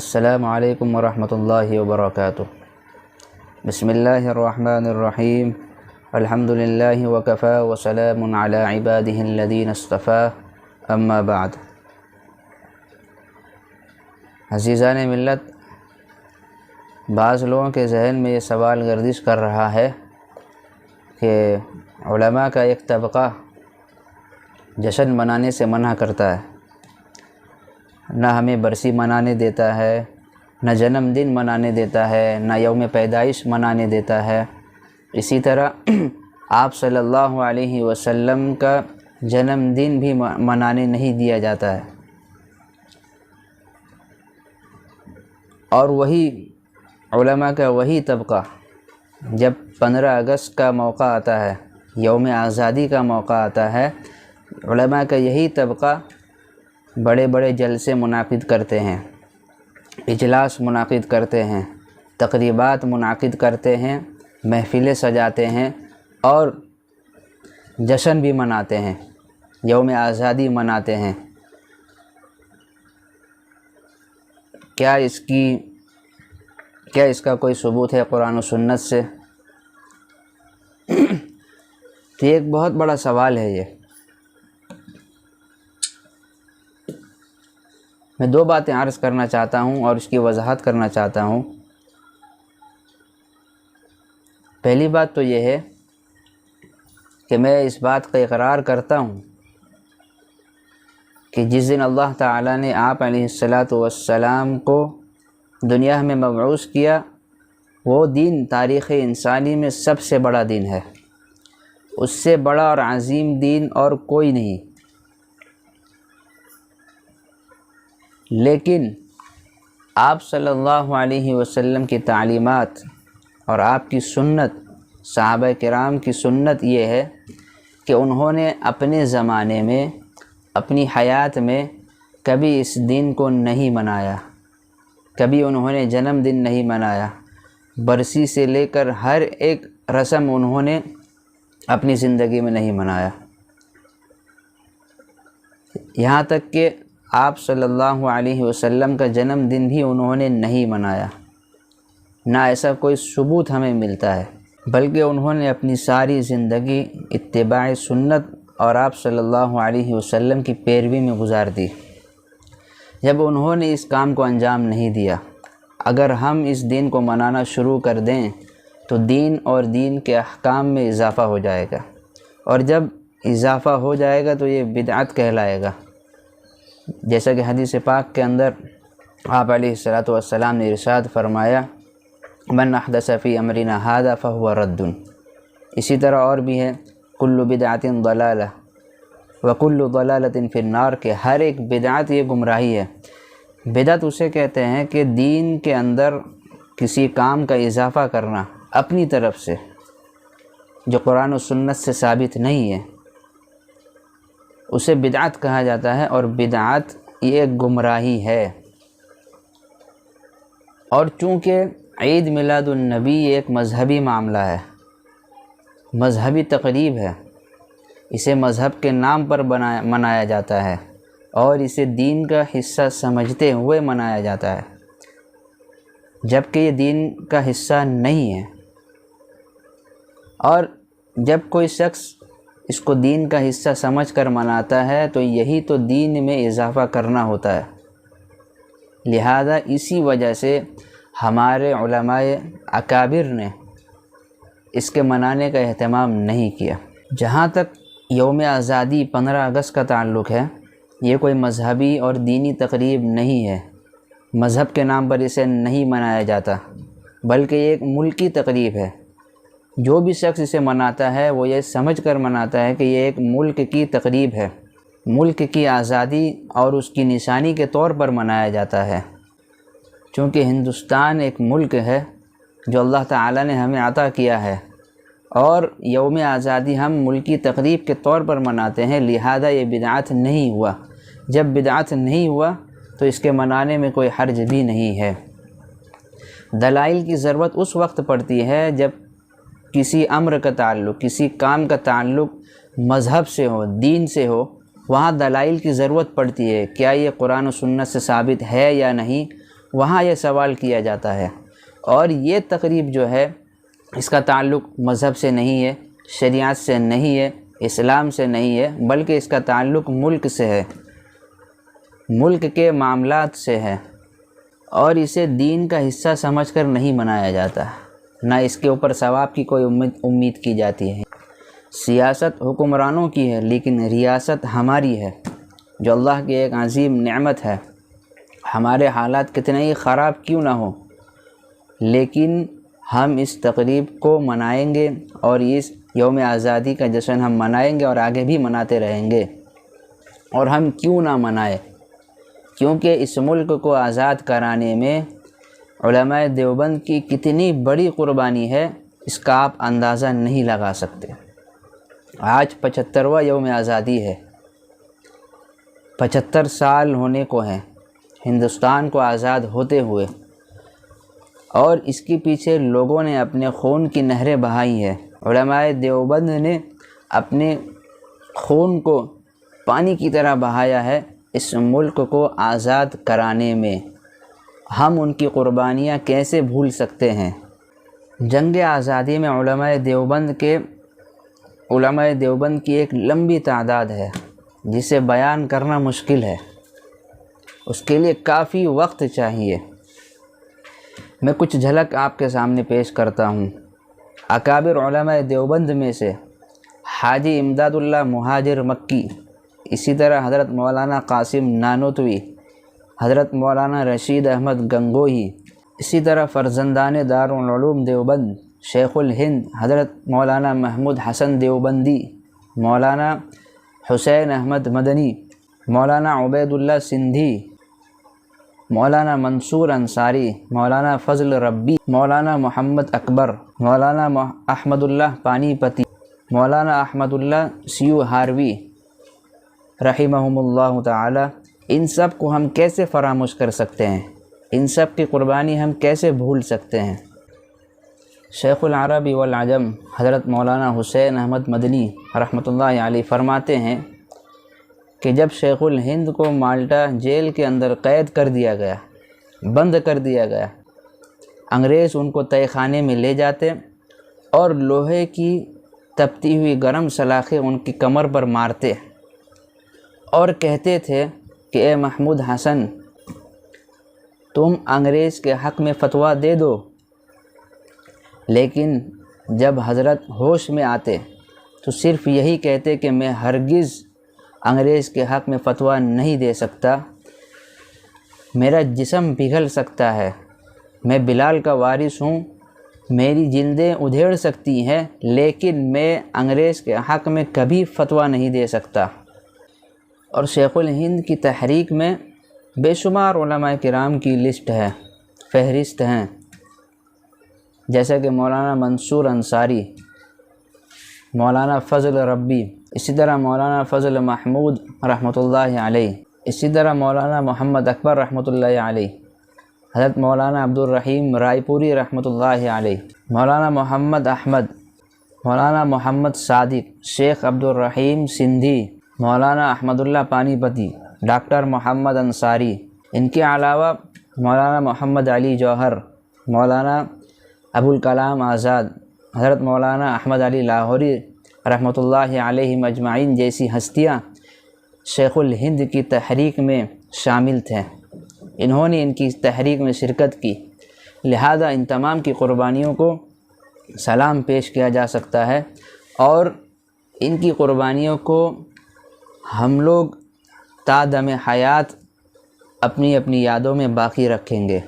السلام علیکم ورحمۃ اللہ وبرکاتہ۔ بسم اللہ الرحمن الرحیم۔ الحمد للہ وکفی وسلام علی عبادہ الذین اصطفی، اما بعد۔ عزیزان ملت، بعض لوگوں کے ذہن میں یہ سوال گردش کر رہا ہے کہ علماء کا ایک طبقہ جشن منانے سے منع کرتا ہے، نہ ہمیں برسی منانے دیتا ہے، نہ جنم دن منانے دیتا ہے، نہ یوم پیدائش منانے دیتا ہے۔ اسی طرح آپ صلی اللہ علیہ وسلم کا جنم دن بھی منانے نہیں دیا جاتا ہے۔ اور وہی علماء کا وہی طبقہ جب 15 اگست کا موقع آتا ہے، یوم آزادی کا موقع آتا ہے، علماء کا یہی طبقہ بڑے بڑے جلسے منعقد کرتے ہیں، اجلاس منعقد کرتے ہیں، تقریبات منعقد کرتے ہیں، محفلیں سجاتے ہیں اور جشن بھی مناتے ہیں، یوم آزادی مناتے ہیں۔ کیا اس کا کوئی ثبوت ہے قرآن و سنت سے؟ تو یہ ایک بہت بڑا سوال ہے۔ یہ میں دو باتیں عرض کرنا چاہتا ہوں اور اس کی وضاحت کرنا چاہتا ہوں۔ پہلی بات تو یہ ہے کہ میں اس بات کا اقرار کرتا ہوں کہ جس دن اللہ تعالیٰ نے آپ علیہ السلام کو دنیا میں مبعوث کیا، وہ دن تاریخ انسانی میں سب سے بڑا دن ہے۔ اس سے بڑا اور عظیم دن اور کوئی نہیں۔ لیکن آپ صلی اللہ علیہ وسلم کی تعلیمات اور آپ کی سنت، صحابہ کرام کی سنت یہ ہے کہ انہوں نے اپنے زمانے میں، اپنی حیات میں کبھی اس دن کو نہیں منایا، کبھی انہوں نے جنم دن نہیں منایا۔ برسی سے لے کر ہر ایک رسم انہوں نے اپنی زندگی میں نہیں منایا، یہاں تک کہ آپ صلی اللہ علیہ وسلم کا جنم دن بھی انہوں نے نہیں منایا، نہ ایسا کوئی ثبوت ہمیں ملتا ہے، بلکہ انہوں نے اپنی ساری زندگی اتباع سنت اور آپ صلی اللہ علیہ وسلم کی پیروی میں گزار دی۔ جب انہوں نے اس کام کو انجام نہیں دیا، اگر ہم اس دن کو منانا شروع کر دیں تو دین اور دین کے احکام میں اضافہ ہو جائے گا، اور جب اضافہ ہو جائے گا تو یہ بدعت کہلائے گا۔ جیسا کہ حدیث پاک کے اندر آپ علیہ السلام نے ارشاد فرمایا، من احدث فی امرنا ھذا فہو رد۔ اسی طرح اور بھی ہے، کل بدعۃ ضلالہ وکل ضلالۃ فی النار، کہ ہر ایک بدعت یہ گمراہی ہے۔ بدعت اسے کہتے ہیں کہ دین کے اندر کسی کام کا اضافہ کرنا اپنی طرف سے جو قرآن و سنت سے ثابت نہیں ہے، اسے بدعت کہا جاتا ہے، اور بدعت یہ ایک گمراہی ہے۔ اور چونکہ عید میلاد النبی ایک مذہبی معاملہ ہے، مذہبی تقریب ہے، اسے مذہب کے نام پر منایا جاتا ہے اور اسے دین کا حصہ سمجھتے ہوئے منایا جاتا ہے، جبکہ یہ دین کا حصہ نہیں ہے۔ اور جب کوئی شخص اس کو دین کا حصہ سمجھ کر مناتا ہے تو یہی تو دین میں اضافہ کرنا ہوتا ہے۔ لہذا اسی وجہ سے ہمارے علماء اکابر نے اس کے منانے کا اہتمام نہیں کیا۔ جہاں تک یوم آزادی 15 اگست کا تعلق ہے، یہ کوئی مذہبی اور دینی تقریب نہیں ہے، مذہب کے نام پر اسے نہیں منایا جاتا، بلکہ یہ ایک ملکی تقریب ہے۔ جو بھی شخص اسے مناتا ہے وہ یہ سمجھ کر مناتا ہے کہ یہ ایک ملک کی تقریب ہے، ملک کی آزادی اور اس کی نشانی کے طور پر منایا جاتا ہے۔ چونکہ ہندوستان ایک ملک ہے جو اللہ تعالیٰ نے ہمیں عطا کیا ہے، اور یوم آزادی ہم ملکی تقریب کے طور پر مناتے ہیں، لہذا یہ بدعت نہیں ہوا۔ جب بدعت نہیں ہوا تو اس کے منانے میں کوئی حرج بھی نہیں ہے۔ دلائل کی ضرورت اس وقت پڑتی ہے جب کسی امر کا تعلق، کسی کام کا تعلق مذہب سے ہو، دین سے ہو، وہاں دلائل کی ضرورت پڑتی ہے۔ کیا یہ قرآن و سنت سے ثابت ہے یا نہیں؟ وہاں یہ سوال کیا جاتا ہے۔ اور یہ تقریب جو ہے اس کا تعلق مذہب سے نہیں ہے، شریعت سے نہیں ہے، اسلام سے نہیں ہے، بلکہ اس کا تعلق ملک سے ہے، ملک کے معاملات سے ہے، اور اسے دین کا حصہ سمجھ کر نہیں منایا جاتا، نہ اس کے اوپر ثواب کی کوئی امید کی جاتی ہے۔ سیاست حکمرانوں کی ہے، لیکن ریاست ہماری ہے، جو اللہ کی ایک عظیم نعمت ہے۔ ہمارے حالات کتنے ہی خراب کیوں نہ ہوں، لیکن ہم اس تقریب کو منائیں گے، اور اس یوم آزادی کا جشن ہم منائیں گے اور آگے بھی مناتے رہیں گے۔ اور ہم کیوں نہ منائیں، کیونکہ اس ملک کو آزاد کرانے میں علماء دیوبند کی کتنی بڑی قربانی ہے، اس کا آپ اندازہ نہیں لگا سکتے۔ آج 75واں یوم آزادی ہے، 75 سال ہونے کو ہیں ہندوستان کو آزاد ہوتے ہوئے، اور اس کے پیچھے لوگوں نے اپنے خون کی نہریں بہائی ہیں۔ علماء دیوبند نے اپنے خون کو پانی کی طرح بہایا ہے اس ملک کو آزاد کرانے میں۔ ہم ان کی قربانیاں کیسے بھول سکتے ہیں؟ جنگ آزادی میں علماء دیوبند کی ایک لمبی تعداد ہے جسے بیان کرنا مشکل ہے، اس کے لیے کافی وقت چاہیے۔ میں کچھ جھلک آپ کے سامنے پیش کرتا ہوں۔ اکابر علماء دیوبند میں سے حاجی امداد اللہ مہاجر مکی، اسی طرح حضرت مولانا قاسم نانوتوی، حضرت مولانا رشید احمد گنگوہی، اسی طرح فرزندان دارالعلوم دیوبند شیخ الہند حضرت مولانا محمود حسن دیوبندی، مولانا حسین احمد مدنی، مولانا عبید اللہ سندھی، مولانا منصور انصاری، مولانا فضل ربی، مولانا محمد اکبر، مولانا احمد اللہ پانی پتی، مولانا احمد اللہ سیو ہاروی رحمہم اللہ تعالی، ان سب کو ہم کیسے فراموش کر سکتے ہیں؟ ان سب کی قربانی ہم کیسے بھول سکتے ہیں؟ شیخ العربی والعجم حضرت مولانا حسین احمد مدنی رحمۃ اللہ علیہ فرماتے ہیں کہ جب شیخ الہند کو مالٹا جیل کے اندر قید کر دیا گیا، بند کر دیا گیا، انگریز ان کو تہہ خانے میں لے جاتے اور لوہے کی تپتی ہوئی گرم سلاخیں ان کی کمر پر مارتے اور کہتے تھے کہ اے محمود حسن، تم انگریز کے حق میں فتویٰ دے دو۔ لیکن جب حضرت ہوش میں آتے تو صرف یہی کہتے کہ میں ہرگز انگریز کے حق میں فتویٰ نہیں دے سکتا، میرا جسم پگھل سکتا ہے، میں بلال کا وارث ہوں، میری جلدیں ادھیڑ سکتی ہیں، لیکن میں انگریز کے حق میں کبھی فتویٰ نہیں دے سکتا۔ اور شیخ الہند کی تحریک میں بے شمار علماء کرام کی لسٹ ہے، فہرست ہیں، جیسا کہ مولانا منصور انصاری، مولانا فضل ربی، اسی طرح مولانا فضل محمود رحمۃ اللہ علیہ، اسی طرح مولانا محمد اکبر رحمۃ اللہ علیہ، حضرت مولانا عبد الرحیم رائے پوری رحمۃ اللہ علیہ، مولانا محمد احمد، مولانا محمد صادق، شیخ عبد الرحیم سندھی، مولانا احمد اللہ پانی پتی، ڈاکٹر محمد انصاری، ان کے علاوہ مولانا محمد علی جوہر، مولانا ابوالکلام آزاد، حضرت مولانا احمد علی لاہوری رحمۃ اللہ علیہ مجمعین جیسی ہستیاں شیخ الہند کی تحریک میں شامل تھے، انہوں نے ان کی تحریک میں شرکت کی، لہذا ان تمام کی قربانیوں کو سلام پیش کیا جا سکتا ہے، اور ان کی قربانیوں کو ہم لوگ تا دم حیات اپنی اپنی یادوں میں باقی رکھیں گے۔